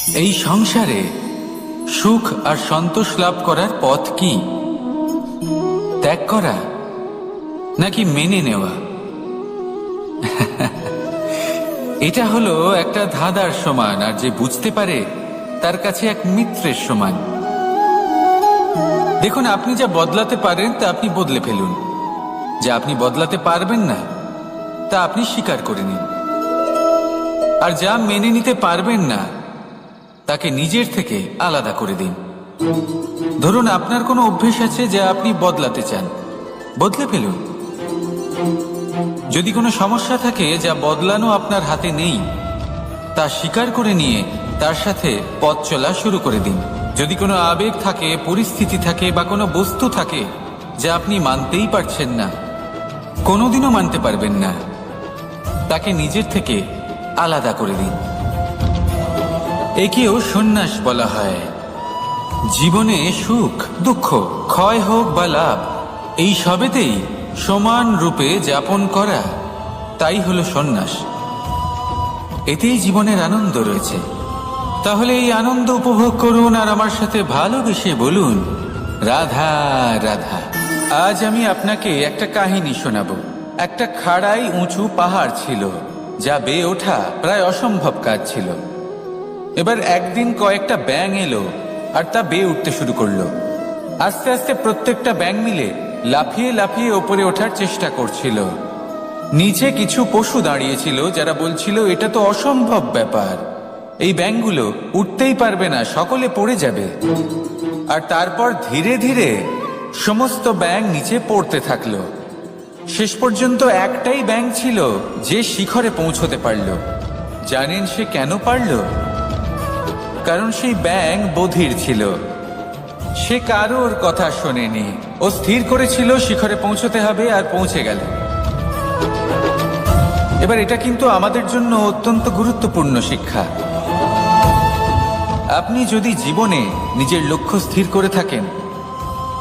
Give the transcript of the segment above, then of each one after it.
এই সংসারে সুখ আর সন্তোষ লাভ করার পথ কি? ত্যাগ করা নাকি মেনে নেওয়া? এটা হলো একটা ধাঁধার সমান, আর যে বুঝতে পারে তার কাছে এক মিত্রের সমান। দেখুন, আপনি যা বদলাতে পারেন তা আপনি বদলে ফেলুন, যা আপনি বদলাতে পারবেন না তা আপনি স্বীকার করে নিন, আর যা মেনে নিতে পারবেন না তাকে নিজের থেকে আলাদা করে দিন। ধরুন, আপনার কোনো অভ্যেস আছে যা আপনি বদলাতে চান, বদলে ফেলুন। যদি কোনো সমস্যা থাকে যা বদলানো আপনার হাতে নেই, তা স্বীকার করে নিয়ে তার সাথে পথ চলা শুরু করে দিন। যদি কোনো আবেগ থাকে, পরিস্থিতি থাকে বা কোনো বস্তু থাকে যা আপনি মানতেই পারছেন না, কোনোদিনও মানতে পারবেন না, তাকে নিজের থেকে আলাদা করে দিন। একেও সন্ন্যাস বলা হয়। জীবনে সুখ দুঃখ, ক্ষয় হোক বা লাভ, এই সবেতেই সমান রূপে যাপন করা, তাই হলো সন্ন্যাস। এতেই জীবনের আনন্দ রয়েছে। তাহলে এই আনন্দ উপভোগ করুন আর আমার সাথে ভালোবেসে বলুন, রাধা রাধা। আজ আমি আপনাকে একটা কাহিনী শোনাবো। একটা খাড়াই উঁচু পাহাড় ছিল, যা বেয়ে ওঠা প্রায় অসম্ভব কাজ ছিল। এবার একদিন কয়েকটা ব্যাঙ এলো আর তা বেয়ে উঠতে শুরু করলো। আস্তে আস্তে প্রত্যেকটা ব্যাঙ মিলে লাফিয়ে লাফিয়ে ওপরে ওঠার চেষ্টা করছিল। নিচে কিছু পশু দাঁড়িয়েছিল যারা বলছিল, এটা তো অসম্ভব ব্যাপার, এই ব্যাঙগুলো উঠতেই পারবে না, সকলে পড়ে যাবে। আর তারপর ধীরে ধীরে সমস্ত ব্যাঙ নিচে পড়তে থাকলো। শেষ পর্যন্ত একটাই ব্যাঙ ছিল যে শিখরে পৌঁছতে পারল। জানেন সে কেন পারল? কারণ সেই ব্যাঙ বধির ছিল। সে কারোর কথা শোনেনি। ও স্থির করেছিল শিখরে পৌঁছতে হবে, আর পৌঁছে গেল। এবার এটা কিন্তু আমাদের জন্য অত্যন্ত গুরুত্বপূর্ণ শিক্ষা। আপনি যদি জীবনে নিজের লক্ষ্য স্থির করে থাকেন,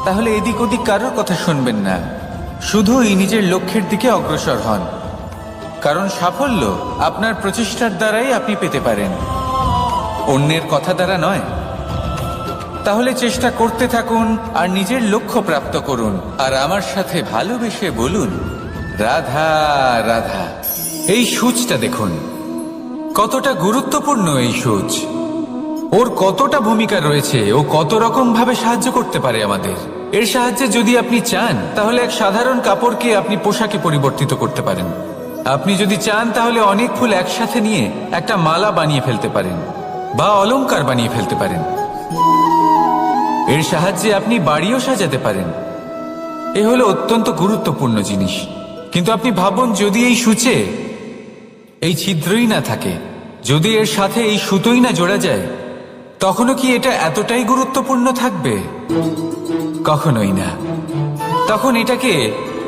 তাহলে এদিক ওদিক কারোর কথা শুনবেন না, শুধুই নিজের লক্ষ্যের দিকে অগ্রসর হন। কারণ সাফল্য আপনার প্রচেষ্টার দ্বারাই আপনি পেতে পারেন, অন্যের কথা দ্বারা নয়। তাহলে চেষ্টা করতে থাকুন আর নিজের লক্ষ্য প্রাপ্ত করুন, আর আমার সাথে ভালোবেসে বলুন, রাধা রাধা। এই সূচটা দেখুন, কতটা গুরুত্বপূর্ণ এই সূচ। ওর কতটা ভূমিকা রয়েছে, ও কত রকম ভাবে সাহায্য করতে পারে আমাদের। এর সাহায্যে যদি আপনি চান, তাহলে এক সাধারণ কাপড়কে আপনি পোশাকে পরিবর্তিত করতে পারেন। আপনি যদি চান, তাহলে অনেক ফুল একসাথে নিয়ে একটা মালা বানিয়ে ফেলতে পারেন, বা অলংকার বানিয়ে ফেলতে পারেন। এর সাহায্যে আপনি বাড়িও সাজাতে পারেন। এ হলো অত্যন্ত গুরুত্বপূর্ণ জিনিস। কিন্তু আপনি ভাবুন, যদি এই সূচে এই ছিদ্রই না থাকে, যদি এর সাথে এই সুতোই না জোড়া যায়, তখনও কি এটা এতটাই গুরুত্বপূর্ণ থাকবে? কখনোই না। তখন এটাকে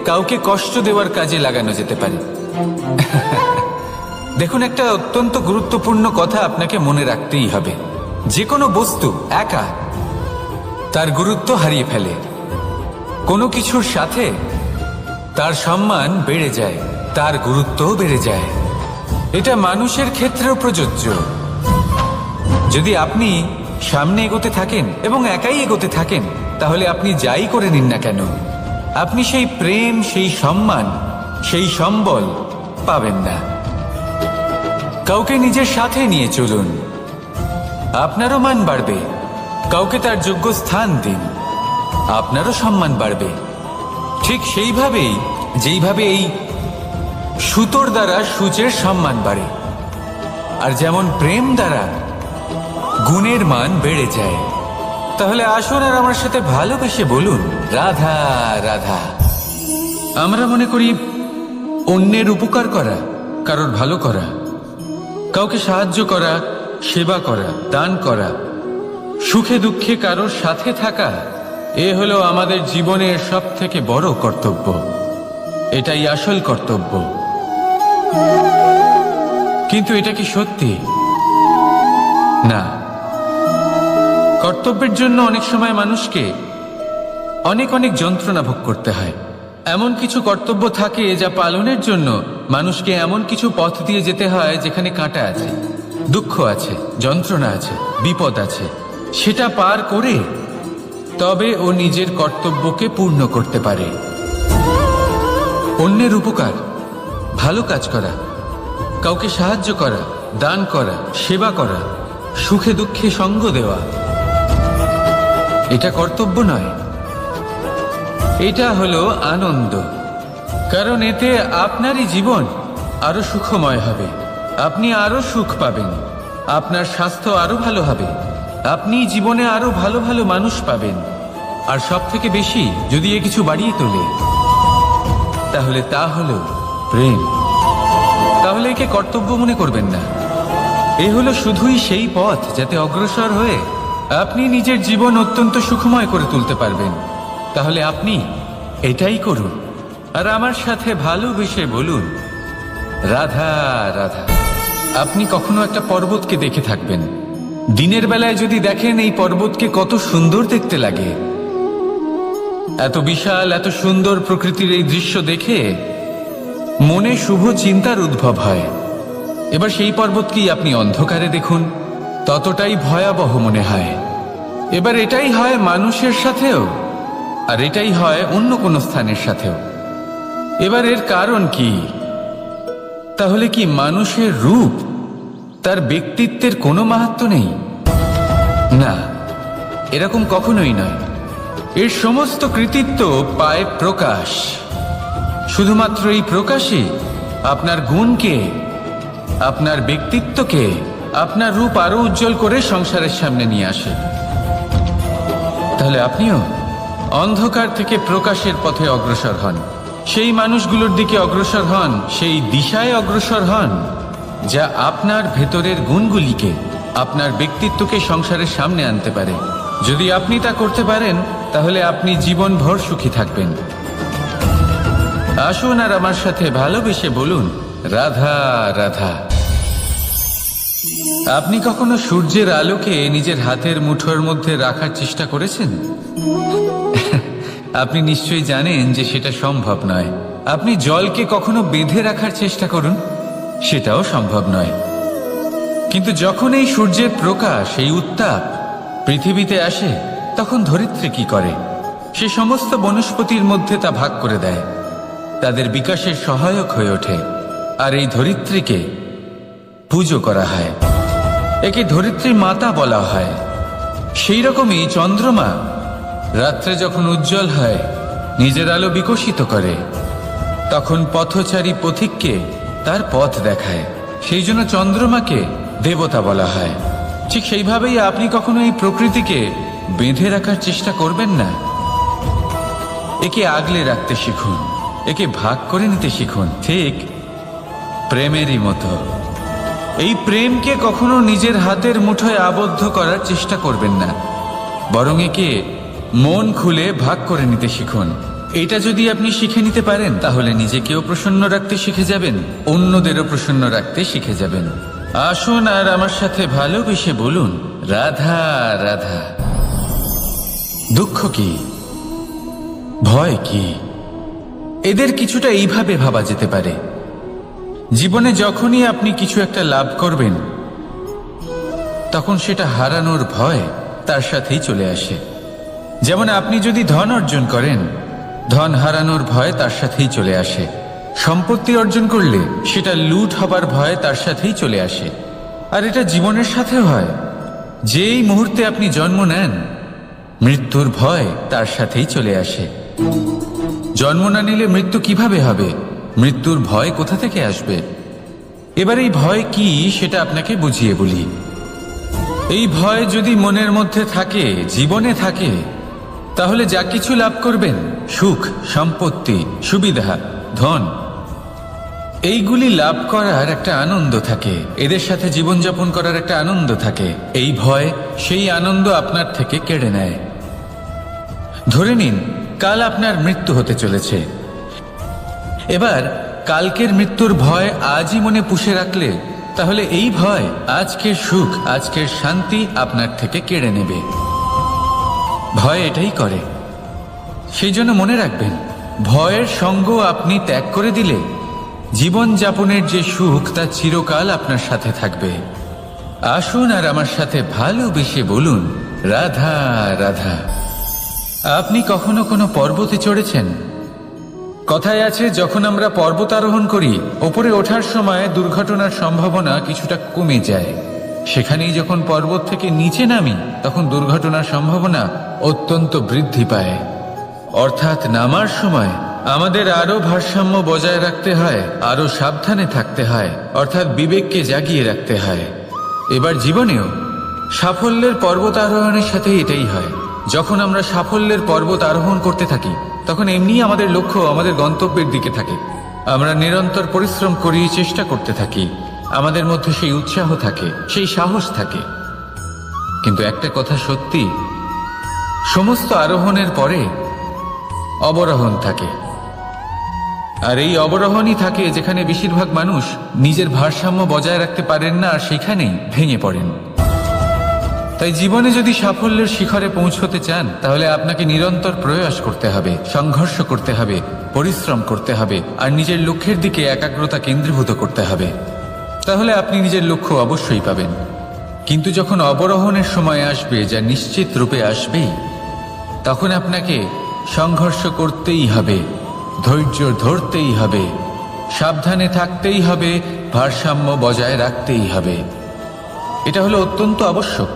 কাউকে কষ্ট দেওয়ার কাজে লাগানো যেতে পারে। দেখুন, একটা অত্যন্ত গুরুত্বপূর্ণ কথা আপনাকে মনে রাখতেই হবে। যে কোনো বস্তু একা তার গুরুত্ব হারিয়ে ফেলে, কোনো কিছুর সাথে তার সম্মান বেড়ে যায়, তার গুরুত্বও বেড়ে যায়। এটা মানুষের ক্ষেত্রেও প্রযোজ্য। যদি আপনি সামনে এগোতে থাকেন এবং একাই এগোতে থাকেন, তাহলে আপনি যাই করে নিন না কেন, আপনি সেই প্রেম, সেই সম্মান, সেই সম্বল পাবেন না। কাউকে নিজের সাথে নিয়ে চলুন, আপনারও মান বাড়বে। কাউকে তার যোগ্য স্থান দিন, আপনারও সম্মান বাড়বে। ঠিক সেইভাবেই যেইভাবে এই সুতোর দ্বারা সূচের সম্মান বাড়ে, আর যেমন প্রেম দ্বারা গুণের মান বেড়ে যায়। তাহলে আসুন আর আমার সাথে ভালোবেসে বলুন, রাধা রাধা। আমরা মনে করি অন্যের উপকার করা, কারোর ভালো করা, কাউকে সাহায্য করা, সেবা করা, দান করা, সুখে দুঃখে কারোর সাথে থাকা, এ হলো আমাদের জীবনের সবথেকে বড় কর্তব্য। এটাই আসল কর্তব্য। কিন্তু এটা কি সত্যি? না। কর্তব্যের জন্য অনেক সময় মানুষকে অনেক অনেক যন্ত্রণা ভোগ করতে হয়। এমন কিছু কর্তব্য থাকে যা পালনের জন্য মানুষকে এমন কিছু পথ দিয়ে যেতে হয় যেখানে কাঁটা আছে। দুঃখ আছে, যন্ত্রণা আছে, বিপদ আছে, সেটা পার করে তবে ও নিজের কর্তব্যকে পূর্ণ করতে পারে। অন্যের উপকার, ভালো কাজ করা, কাউকে সাহায্য করা, দান করা, সেবা করা, সুখে দুঃখে সঙ্গ দেওয়া, এটা কর্তব্য নয়, এটা হলো আনন্দ। কারণ এতে আপনারই জীবন আরো সুখময় হবে, আপনি আরো সুখ পাবেন, আপনার স্বাস্থ্য আরো ভালো হবে, আপনি জীবনে আরো ভালো ভালো মানুষ পাবেন। আর সব থেকে বেশি যদি এ কিছু বাড়িয়ে তোলে তাহলে তা হলো প্রেম। তাহলে একে কর্তব্য মনে করবেন না, এ হলো শুধুই সেই পথ যাতে অগ্রসর হয়ে আপনি নিজের জীবন অত্যন্ত সুখময় করে তুলতে পারবেন। তাহলে আপনি এটাই করুন আর আমার সাথে ভালোবেসে বলুন, রাধা রাধা। আপনি কখনো একটা পর্বতকে দেখে থাকবেন, দিনের বেলায় যদি দেখেন এই পর্বতকে কত সুন্দর দেখতে লাগে, এত বিশাল এত সুন্দর প্রকৃতির এই দৃশ্য দেখে মনে শুভ চিন্তার উদ্ভব হয়। এবার সেই পর্বতকেই আপনি অন্ধকারে দেখুন, ততটাই ভয়াবহ মনে হয়। এবার এটাই হয় মানুষের সাথেও, আর এটাই হয় অন্য কোনো স্থানের সাথেও। এবার এর কারণ কি? তাহলে কি মানুষের রূপ, তার ব্যক্তিত্বের কোনো মাহাত্ম্য নেই? না, এরকম কখনোই নয়। এর সমস্ত কৃতিত্ব পায় প্রকাশ। শুধুমাত্র এই প্রকাশই আপনার গুণকে, আপনার ব্যক্তিত্বকে, আপনার রূপ আরো উজ্জ্বল করে সংসারের সামনে নিয়ে আসে। তাহলে আপনিও অন্ধকার থেকে প্রকাশের পথে অগ্রসর হন, সেই মানুষগুলোর দিকে অগ্রসর হন, সেই দিশায় অগ্রসর হন যা আপনার ভেতরের গুণগুলিকে, আপনার ব্যক্তিত্বকে সংসারের সামনে আনতে পারে। যদি আপনি তা করতে পারেন তাহলে আপনি জীবনভর সুখী থাকবেন। আসুন আর আমার সাথে ভালোবেসে বলুন, রাধা রাধা। আপনি কখনো সূর্যের আলোকে নিজের হাতের মুঠোর মধ্যে রাখার চেষ্টা করেছেন? আপনি নিশ্চয়ই জানেন যে সেটা সম্ভব নয়। আপনি জলকে কখনো বেঁধে রাখার চেষ্টা করুন, সেটাও সম্ভব নয়। কিন্তু যখন এই সূর্যের প্রকাশ, এই উত্তাপ পৃথিবীতে আসে, তখন ধরিত্রী কি করে? সে সমস্ত বনস্পতির মধ্যে তা ভাগ করে দেয়, তাদের বিকাশের সহায়ক হয়ে ওঠে। আর এই ধরিত্রীকে পুজো করা হয়, একে ধরিত্রী মাতা বলা হয়। সেই রকমই চন্দ্রমা রাত্রে যখন উজ্জ্বল হয়, নিজের আলো বিকশিত করে, তখন পথচারী পথিককে তার পথ দেখায়। সেই জন্য চন্দ্রমাকে দেবতা বলা হয়। ঠিক সেইভাবেই আপনি কখনো এই প্রকৃতিকে বেঁধে রাখার চেষ্টা করবেন না। একে আগলে রাখতে শিখুন, একে ভাগ করে নিতে শিখুন, ঠিক প্রেমেরই মতো। এই প্রেমকে কখনো নিজের হাতের মুঠোয় আবদ্ধ করার চেষ্টা করবেন না, বরং একে মন খুলে ভাগ করে নিতে শিখুন। এটা যদি আপনি শিখে নিতে পারেন তাহলে নিজেকেও প্রসন্ন রাখতে শিখে যাবেন, অন্যদেরও প্রসন্ন রাখতে শিখে যাবেন। আসুন আর আমার সাথে ভালোবেসে বলুন, রাধা রাধা। দুঃখ কি, ভয় কি, এদের কিছুটা এইভাবে ভাবা যেতে পারে। জীবনে যখনই আপনি কিছু একটা লাভ করবেন, তখন সেটা হারানোর ভয় তার সাথেই চলে আসে। যেমন আপনি যদি ধন অর্জন করেন, ধন হারানোর ভয় তার সাথেই চলে আসে। সম্পত্তি অর্জন করলে সেটা লুট হবার ভয় তার সাথেই চলে আসে। আর এটা জীবনের সাথেও হয়। যেই মুহূর্তে আপনি জন্ম নেন, মৃত্যুর ভয় তার সাথেই চলে আসে। জন্ম না নিলে মৃত্যু কিভাবে হবে? মৃত্যুর ভয় কোথা থেকে আসবে? এবার এই ভয় কি সেটা আপনাকে বুঝিয়ে বলি। এই ভয় যদি মনের মধ্যে থাকে, জীবনে থাকে, তাহলে যা কিছু লাভ করবেন, সুখ, সম্পত্তি, সুবিধা, ধন, এইগুলি লাভ করার একটা আনন্দ থাকে, এদের সাথে জীবনযাপন করার একটা আনন্দ থাকে। এই ভয় সেই আনন্দ আপনার থেকে কেড়ে নেয়। ধরে নিন কাল আপনার মৃত্যু হতে চলেছে। এবার কালকের মৃত্যুর ভয় আজই মনে পুষে রাখলে তাহলে এই ভয় আজকের সুখ, আজকের শান্তি আপনার থেকে কেড়ে নেবে। ভয় এটাই করে। সেই জন্য মনে রাখবেন, ভয়ের সঙ্গ আপনি ত্যাগ করে দিলে জীবন যাপনের যে সুখ তা চিরকাল আপনার সাথে থাকবে। আসুন আর আমার সাথে ভালোবেসে বলুন, রাধা রাধা। আপনি কখনো কোনো পর্বতে চড়েছেন? কথায় আছে, যখন আমরা পর্বত আরোহণ করি, ওপরে ওঠার সময় দুর্ঘটনার সম্ভাবনা কিছুটা কমে যায়। সেখানেই যখন পর্বত থেকে নিচে নামি, তখন দুর্ঘটনার সম্ভাবনা অত্যন্ত বৃদ্ধি পায়। অর্থাৎ নামার সময় আমাদের আরো ভারসাম্য বজায় রাখতে হয়, আরো সাবধানে থাকতে হয়, অর্থাৎ বিবেককে জাগিয়ে রাখতে হয়। এবার জীবনেও সাফল্যের পর্বত আরোহণের সাথে এটাই হয়। যখন আমরা সাফল্যের পর্বত আরোহণ করতে থাকি, তখন এমনিই আমাদের লক্ষ্য আমাদের গন্তব্যের দিকে থাকে। আমরা নিরন্তর পরিশ্রম করি, চেষ্টা করতে থাকি, আমাদের মধ্যে সেই উৎসাহ থাকে, সেই সাহস থাকে। কিন্তু একটা কথা সত্যি, সমস্ত আরোহণের পরে অবরোহণ থাকে। আর এই অবরোহণই থাকে যেখানে বেশিরভাগ মানুষ নিজের ভারসাম্য বজায় রাখতে পারেন না, আর সেখানেই ভেঙে পড়েন। তাই জীবনে যদি সাফল্যের শিখরে পৌঁছতে চান, তাহলে আপনাকে নিরন্তর প্রয়াস করতে হবে, সংঘর্ষ করতে হবে, পরিশ্রম করতে হবে, আর নিজের লক্ষ্যের দিকে একাগ্রতা কেন্দ্রীভূত করতে হবে। তাহলে আপনি নিজের লক্ষ্য অবশ্যই পাবেন। কিন্তু যখন অবরোহণের সময় আসবে, যা নিশ্চিত রূপে আসবেই, তখন আপনাকে সংঘর্ষ করতেই হবে, ধৈর্য ধরতেই হবে, সাবধানে থাকতেই হবে, ভারসাম্য বজায় রাখতেই হবে। এটা হলো অত্যন্ত আবশ্যক,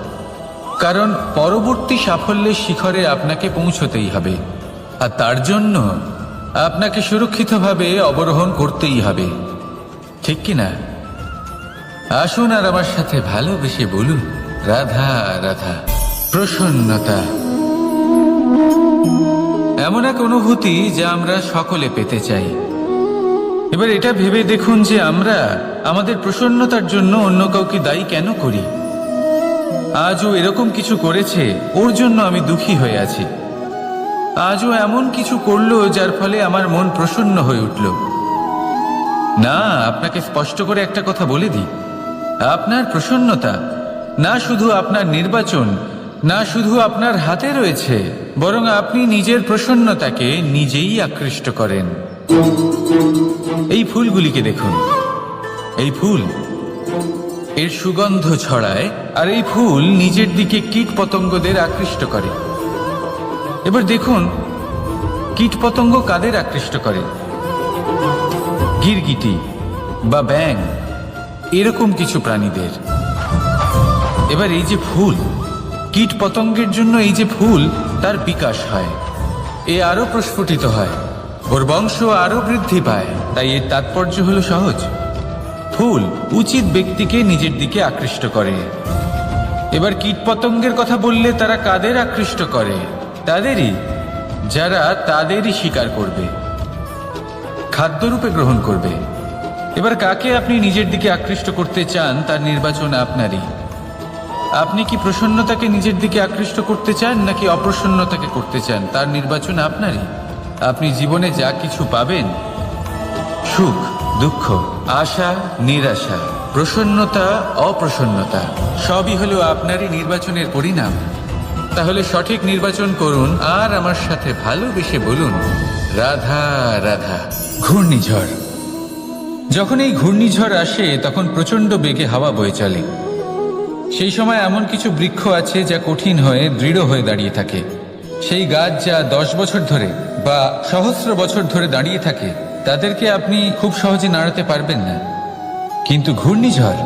কারণ পরবর্তী সাফল্যের শিখরে আপনাকে পৌঁছতেই হবে, আর তার জন্য আপনাকে সুরক্ষিতভাবে অবরোহণ করতেই হবে। ঠিক কিনা? আসুন আর আমার সাথে ভালোবেসে বলুন, রাধা রাধা। প্রসন্নতা এমন এক অনুভূতি যা আমরা সকলে পেতে চাই। এবার এটা ভেবে দেখুন যে আমরা আমাদের প্রসন্নতার জন্য অন্য কাউকে দায়ী কেন করি। আজও এরকম কিছু করেছে, ওর জন্য আমি দুঃখী হয়ে আছি। আজও এমন কিছু করলো যার ফলে আমার মন প্রসন্ন হয়ে উঠল। না, আপনাকে স্পষ্ট করে একটা কথা বলে দিই, আপনার প্রসন্নতা না শুধু আপনার নির্বাচন, না শুধু আপনার হাতে রয়েছে, বরং আপনি নিজের প্রসন্নতাকে নিজেই আকৃষ্ট করেন। এই ফুলগুলিকে দেখুন, এই ফুল এর সুগন্ধ ছড়ায়, আর এই ফুল নিজের দিকে কীট পতঙ্গদের আকৃষ্ট করে। এবার দেখুন, কীট পতঙ্গ কাদের আকৃষ্ট করে? গিরগিটি বা ব্যাঙ, এরকম কিছু প্রাণীদের। এবার এই যে ফুল, কীট পতঙ্গের জন্য এই যে ফুল, তার বিকাশ হয়, এ আরো প্রস্ফুটিত হয়, ওর বংশ আরো বৃদ্ধি পায়। তাই এর তাৎপর্য হলো সহজ, ফুল উচিত ব্যক্তিকে নিজের দিকে আকৃষ্ট করে। এবার কীট পতঙ্গের কথা বললে তারা কাদের আকৃষ্ট করে? তাদেরই যারা তাদেরই শিকার করবে, খাদ্যরূপে গ্রহণ করবে। এবার কাকে আপনি নিজের দিকে আকৃষ্ট করতে চান, তার নির্বাচন আপনারই। আপনি কি প্রসন্নতাকে নিজের দিকে আকৃষ্ট করতে চান, নাকি অপ্রসন্নতাকে করতে চান, তার নির্বাচন আপনারই। আপনি জীবনে যা কিছু পাবেন, সুখ দুঃখ, আশা নিরাশা, প্রসন্নতা অপ্রসন্নতা, সবই হলো আপনারই নির্বাচনের পরিণাম। তাহলে সঠিক নির্বাচন করুন, আর আমার সাথে ভালোবেসে বলুন, রাধা রাধা। ঘূর্ণিঝড়, যখন এই ঘূর্ণিঝড় আসে, তখন প্রচণ্ড বেগে হাওয়া বয়ে চলে। সেই সময় এমন কিছু বৃক্ষ আছে যা কঠিন হয়ে দৃঢ় হয়ে দাঁড়িয়ে থাকে। সেই গাছ যা 10 বছর ধরে বা সহস্র বছর ধরে দাঁড়িয়ে থাকে, তাদেরকে আপনি খুব সহজে নাড়াতে পারবেন না। কিন্তু ঘূর্ণিঝড়,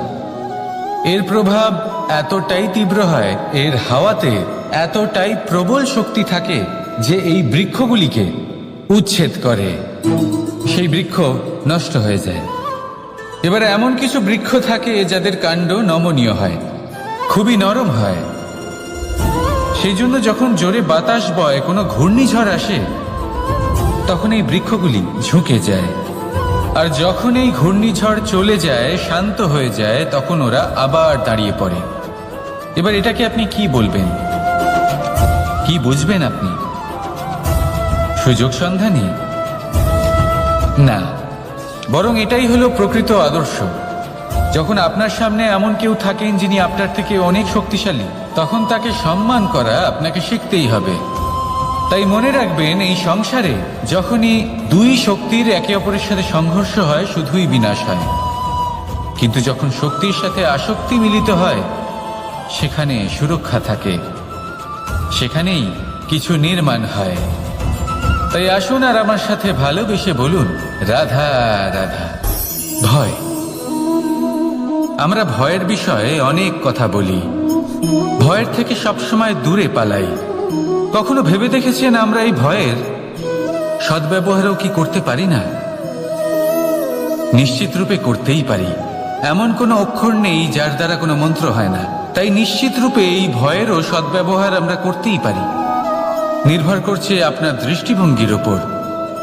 এর প্রভাব এতটাই তীব্র হয়, এর হাওয়াতে এতটাই প্রবল শক্তি থাকে যে এই বৃক্ষগুলিকে উচ্ছেদ করে, সেই বৃক্ষ নষ্ট হয়ে যায়। এবার এমন কিছু বৃক্ষ থাকে যাদের কাণ্ড নমনীয় হয়, খুবই নরম হয়। সেই জন্য যখন জোরে বাতাস বয়, কোনো ঘূর্ণিঝড় আসে, তখন এই বৃক্ষগুলি ঝুঁকে যায়। আর যখন এই ঘূর্ণিঝড় চলে যায়, শান্ত হয়ে যায়, তখন ওরা আবার দাঁড়িয়ে পড়ে। এবার এটাকে আপনি কি বলবেন, কি বুঝবেন আপনি? সুযোগ সন্ধানী? না, বরং এটাই হলো প্রকৃত আদর্শ। যখন আপনার সামনে এমন কেউ থাকেন যিনি আপনার থেকে অনেক শক্তিশালী, তখন তাকে সম্মান করা আপনাকে শিখতেই হবে। তাই মনে রাখবেন, এই সংসারে যখনই দুই শক্তির একে অপরের সাথে সংঘর্ষ হয়, শুধুই বিনাশ হয়। কিন্তু যখন শক্তির সাথে আসক্তি মিলিত হয় সেখানে সুরক্ষা থাকে, সেখানেই কিছু নির্মাণ হয়। তাই আসুন আর আমার সাথে ভালোবেসে বলুন, রাধা রাধা। ভয়, আমরা ভয়ের বিষয়ে অনেক কথা বলি, ভয়ের থেকে সবসময় দূরে পালাই। কখনো ভেবে দেখেছেন আমরা এই ভয়ের সদ্ব্যবহারও কি করতে পারি না? নিশ্চিত রূপে করতেই পারি। এমন কোনো অক্ষর নেই যার দ্বারা কোনো মন্ত্র হয় না। তাই নিশ্চিত রূপে এই ভয়েরও সদ্ব্যবহার আমরা করতেই পারি। নির্ভর করছে আপনার দৃষ্টিভঙ্গির ওপর,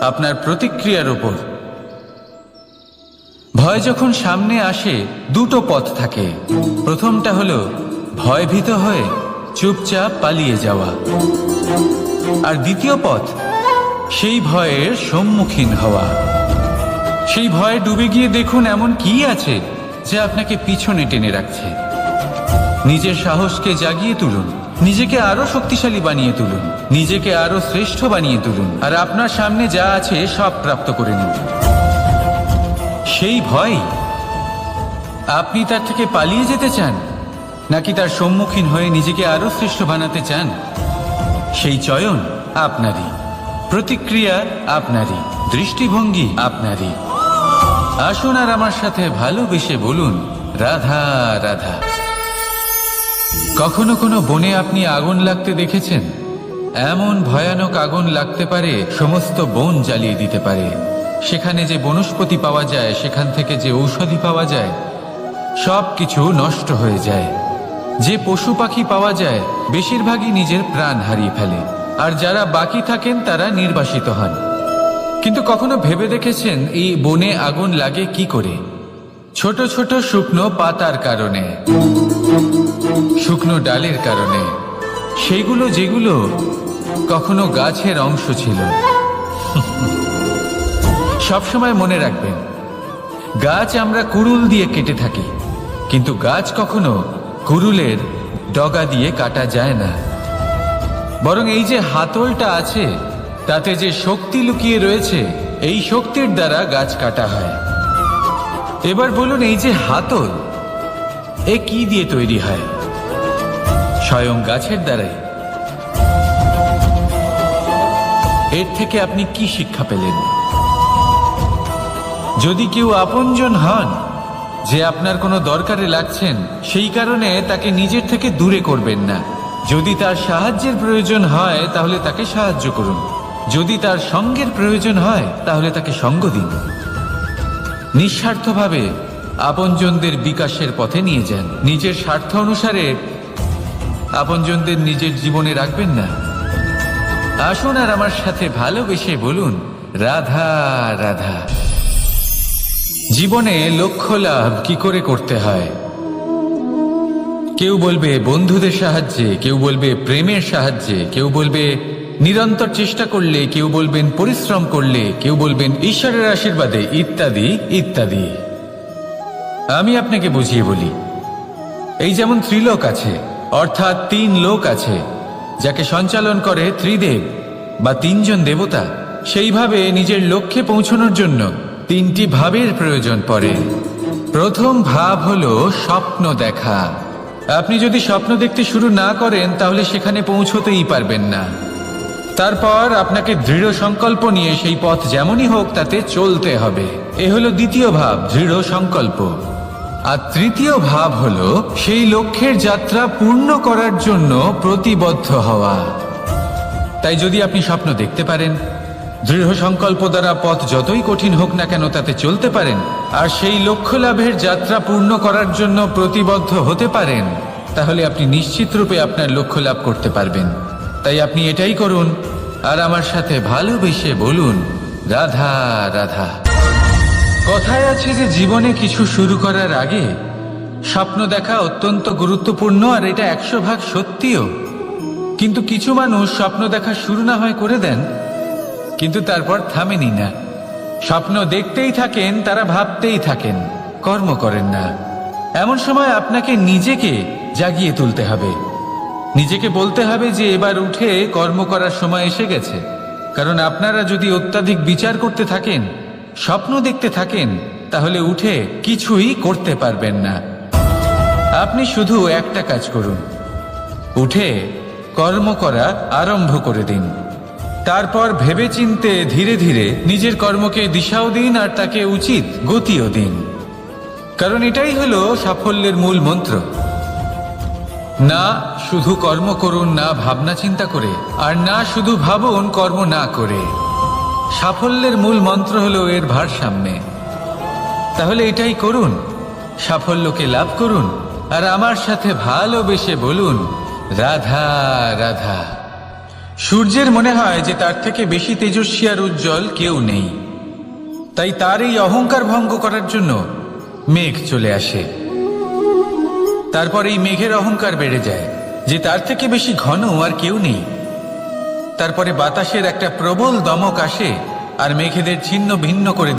আপনার প্রতিক্রিয়ার ওপর। ভয় যখন সামনে আসে দুটো পথ থাকে। প্রথমটা হলো ভয়ভীত হয়ে চুপচাপ পালিয়ে যাওয়া, আর দ্বিতীয় পথ সেই ভয়ের সম্মুখীন হওয়া। সেই ভয়ে ডুবে গিয়ে দেখুন এমন কি আছে যা আপনাকে পিছনে টেনে রাখছে। নিজের সাহসকে জাগিয়ে তুলুন, নিজেকে আরো শক্তিশালী বানিয়ে তুলুন, নিজেকে আরো শ্রেষ্ঠ বানিয়ে তুলুন, আর আপনার সামনে যা আছে সব প্রাপ্ত করে নিন। সেই ভয়, আপনি তার থেকে পালিয়ে যেতে চান নাকি তার সম্মুখীন হয়ে নিজেকে আরো শ্রেষ্ঠ বানাতে চান? সেই চয়ন আপনারই, প্রতিক্রিয়া আপনারই, দৃষ্টিভঙ্গি আপনারই। আসুন আর আমার সাথে ভালোবেসে বলুন, রাধা রাধা। কখনো কোনো বনে আপনি আগুন লাগতে দেখেছেন? এমন ভয়ানক আগুন লাগতে পারে সমস্ত বন জ্বালিয়ে দিতে পারে। সেখানে যে বনস্পতি পাওয়া যায়, সেখান থেকে যে ঔষধি পাওয়া যায়, সব কিছু নষ্ট হয়ে যায়। যে পশু পাখি পাওয়া যায় বেশিরভাগই নিজের প্রাণ হারিয়ে ফেলে, আর যারা বাকি থাকেন তারা নির্বাসিত হন। কিন্তু কখনো ভেবে দেখেছেন এই বনে আগুন লাগে কি করে? ছোট ছোট শুকনো পাতার কারণে, শুকনো ডালের কারণে, সেগুলো যেগুলো কখনো গাছের অংশ ছিল। সবসময় মনে রাখবেন, গাছ আমরা কুড়ুল দিয়ে কেটে থাকি, কিন্তু গাছ কখনো কুড়ুলের ডগা দিয়ে কাটা যায় না। বরং এই যে হাতলটা আছে তাতে যে শক্তি লুকিয়ে রয়েছে, এই শক্তির দ্বারা গাছ কাটা হয়। এবার বলুন, এই যে হাতল, এ কি দিয়ে তৈরি হয়? স্বয়ং গাছের দ্বারাই। এর থেকে আপনি কি শিক্ষা পেলেন? যদি কেউ আপনজন হন, যে আপনার কোনো দরকারে লাগছেন, সেই কারণে তাকে নিজের থেকে দূরে করবেন না। যদি তার সাহায্যের প্রয়োজন হয় তাহলে তাকে সাহায্য করুন, যদি তার সঙ্গের প্রয়োজন হয় তাহলে তাকে সঙ্গ দিন। নিঃস্বার্থভাবে আপনজনদের বিকাশের পথে নিয়ে যান। নিজের স্বার্থ অনুসারে আপনজনদের নিজের জীবনে রাখবেন না। আসুন আর আমার সাথে ভালোবেসে বলুন, রাধা রাধা। জীবনে লক্ষ্য লাভ কি করে করতে হয়? কেউ বলবে বন্ধুদের সাহায্যে, কেউ বলবে প্রেমের সাহায্যে, কেউ বলবে নিরন্তর চেষ্টা করলে, কেউ বলবেন পরিশ্রম করলে, কেউ বলবেন ঈশ্বরের আশীর্বাদে, ইত্যাদি ইত্যাদি। আমি আপনাকে বুঝিয়ে বলি, এই যেমন ত্রিলোক আছে, অর্থাৎ 3 লোক আছে, যাকে সঞ্চালন করে ত্রিদেব বা 3 জন দেবতা। সেইভাবে নিজের লক্ষ্যে পৌঁছানোর জন্য 3টি ভাবের প্রয়োজন পড়ে। প্রথম ভাব হলো স্বপ্ন দেখা। আপনি যদি স্বপ্ন দেখতে শুরু না করেন তাহলে সেখানে পৌঁছতেই পারবেন না। তারপর আপনাকে দৃঢ় সংকল্প নিয়ে সেই পথ যেমনই হোক তাতে চলতে হবে। এ হলো দ্বিতীয় ভাব, দৃঢ় সংকল্প। আর তৃতীয় ভাব হলো সেই লক্ষ্যের যাত্রা পূর্ণ করার জন্য প্রতিবদ্ধ হওয়া। তাই যদি আপনি স্বপ্ন দেখতে পারেন, দৃঢ় সংকল্প দ্বারা পথ যতই কঠিন হোক না কেন তাতে চলতে পারেন, আর সেই লক্ষ্য লাভের যাত্রা পূর্ণ করার জন্য প্রতিবদ্ধ হতে পারেন, তাহলে আপনি নিশ্চিত রূপে আপনার লক্ষ্য লাভ করতে পারবেন। তাই আপনি এটাই করুন আর আমার সাথে ভালোবেসে বলুন, রাধা রাধা। কথায় আছে যে জীবনে কিছু শুরু করার আগে স্বপ্ন দেখা অত্যন্ত গুরুত্বপূর্ণ, আর এটা 100% সত্যিও। কিন্তু কিছু মানুষ স্বপ্ন দেখা শুরু না হয় করে দেন, কিন্তু তারপর থামেনি না। স্বপ্ন দেখতেই থাকেন, তারা ভাবতেই থাকেন, কর্ম করেন না। এমন সময় আপনাকে নিজেকে জাগিয়ে তুলতে হবে, নিজেকে বলতে হবে যে এবার উঠে কর্ম করার সময় এসে গেছে। কারণ আপনারা যদি অত্যাধিক বিচার করতে থাকেন, স্বপ্ন দেখতে থাকেন, তাহলে উঠে কিছুই করতে পারবেন না। আপনি শুধু একটা কাজ করুন, উঠে কর্ম করা আরম্ভ করে দিন। তারপর ভেবেচিন্তে ধীরে ধীরে নিজের কর্মকে দিশাও দিন আর তাকে উচিত গতিও দিন, কারণ এটাই হলো সাফল্যের মূল মন্ত্র। না শুধু কর্ম করুন না ভাবনা চিন্তা করে, আর না শুধু ভাবুন কর্ম না করে। সাফল্যের মূল মন্ত্র হলো এর ভারসাম্যে। তাহলে এটাই করুন, সাফল্যকে লাভ করুন, আর আমার সাথে ভালোবেসে বলুন রাধা রাধা। সূর্যের মনে হয় যে তার থেকে বেশি তেজস্বী আর উজ্জ্বল কেউ নেই, তাই তার এই অহংকার ভঙ্গ করার জন্য মেঘ চলে আসে। তারপর এই মেঘের অহংকার বেড়ে যায় যে তার থেকে বেশি ঘন আর কেউ নেই। তারপরে বাতাসের একটা প্রবল দমক আসে আর মেঘেদের ছিন্ন ভিন্ন করে